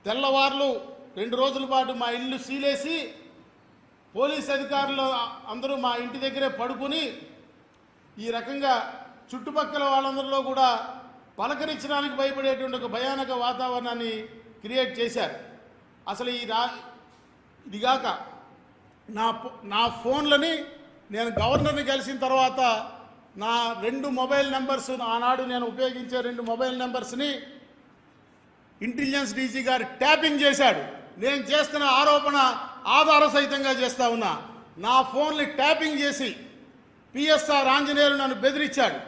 తెల్లవార్లు 2 రోజుల పాటు మా ఇల్లు సీలేసి పోలీస్ అధికారులు అందరూ మా ఇంటి దగ్గరే పడుకుని ఈ రకంగా చుట్టుపక్కల వాళ్ళందరిలో కూడా పలకరించడానికి భయపడేటువంటి ఒక భయానక వాతావరణాన్ని క్రియేట్ చేశారు. అసలు ఇదిగాక నా ఫోన్లని నేను గవర్నర్ని కలిసిన తర్వాత నా 2 మొబైల్ నెంబర్స్ ఆనాడు నేను ఉపయోగించే 2 మొబైల్ నెంబర్స్ని ఇంటెలిజెన్స్ డీజీ గారు ట్యాపింగ్ చేశాడు. నేను చేస్తున్న ఆరోపణ ఆధార సహితంగా చేస్తా ఉన్నా. నా ఫోన్ని ట్యాపింగ్ చేసి పిఎస్ఆర్ ఆంజనేయులు నన్ను బెదిరించాడు.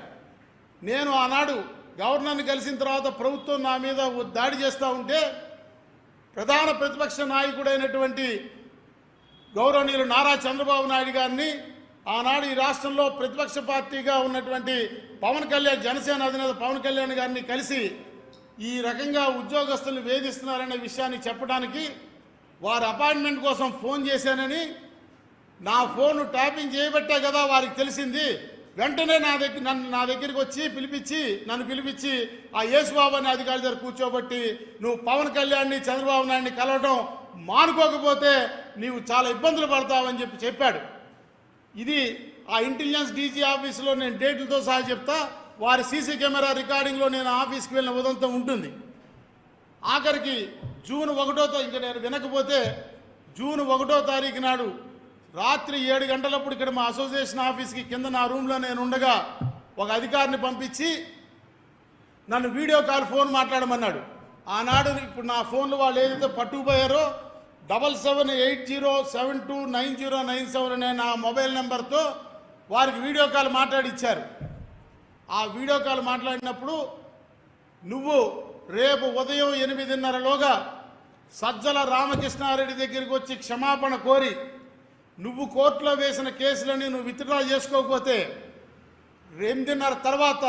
నేను ఆనాడు గవర్నర్ని కలిసిన తర్వాత ప్రభుత్వం నా మీద దాడి చేస్తూ ఉంటే ప్రధాన ప్రతిపక్ష నాయకుడైనటువంటి గౌరవనీయులు నారా చంద్రబాబు నాయుడు గారిని, ఆనాడు ఈ రాష్ట్రంలో ప్రతిపక్ష పార్టీగా ఉన్నటువంటి పవన్ కళ్యాణ్, జనసేన అధినేత పవన్ కళ్యాణ్ గారిని కలిసి ఈ రకంగా ఉద్యోగస్తులు వేధిస్తున్నారనే విషయాన్ని చెప్పడానికి వారి అపాయింట్మెంట్ కోసం ఫోన్ చేశానని, నా ఫోన్ ట్యాపింగ్ చేయబట్టే కదా వారికి తెలిసింది. వెంటనే నా దగ్గరికి వచ్చి నన్ను పిలిపించి ఆ యేసుబాబు అనే అధికారి దగ్గర కూర్చోబట్టి, నువ్వు పవన్ కళ్యాణ్ని చంద్రబాబు నాయుడిని కలవడం మానుకోకపోతే నీవు చాలా ఇబ్బందులు పడతావని చెప్పాడు. ఇది ఆ ఇంటెలిజెన్స్ డీజీ ఆఫీసులో నేను డేట్లతో సహా చెప్తా. వారి సీసీ కెమెరా రికార్డింగ్లో నేను ఆఫీస్కి వెళ్ళిన ఉదంతం ఉంటుంది. ఆఖరికి జూన్ 1వ ఇంకా నేను వినకపోతే జూన్ 1వ తారీఖు నాడు రాత్రి 7 గంటలప్పుడు ఇక్కడ మా అసోసియేషన్ ఆఫీస్కి కింద నా రూమ్లో నేను ఉండగా ఒక అధికారిని పంపించి నన్ను వీడియో కాల్ ఫోన్ మాట్లాడమన్నాడు. ఆనాడు ఇప్పుడు నా ఫోన్లు వాళ్ళు ఏదైతే పట్టుకుపోయారో 7780729097 అనే నా మొబైల్ నెంబర్తో వారికి వీడియో కాల్ మాట్లాడిచ్చారు. ఆ వీడియో కాల్ మాట్లాడినప్పుడు నువ్వు రేపు ఉదయం 8:30లోగా సజ్జల రామకృష్ణారెడ్డి దగ్గరికి వచ్చి క్షమాపణ కోరి నువ్వు కోర్టులో వేసిన కేసులని నువ్వు విత్డ్రా చేసుకోకపోతే 8:30 తర్వాత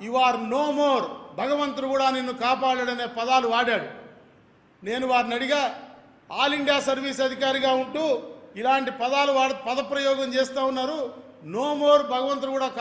యు ఆర్ నో మోర్, భగవంతుడు కూడా నిన్ను కాపాడాడనే పదాలు వాడాడు. నేను వారిని అడిగా, ఆల్ ఇండియా సర్వీస్ అధికారిగా ఉంటూ ఇలాంటి పదాలు పదప్రయోగం చేస్తూ ఉన్నారు, నో మోర్ భగవంతుడు కూడా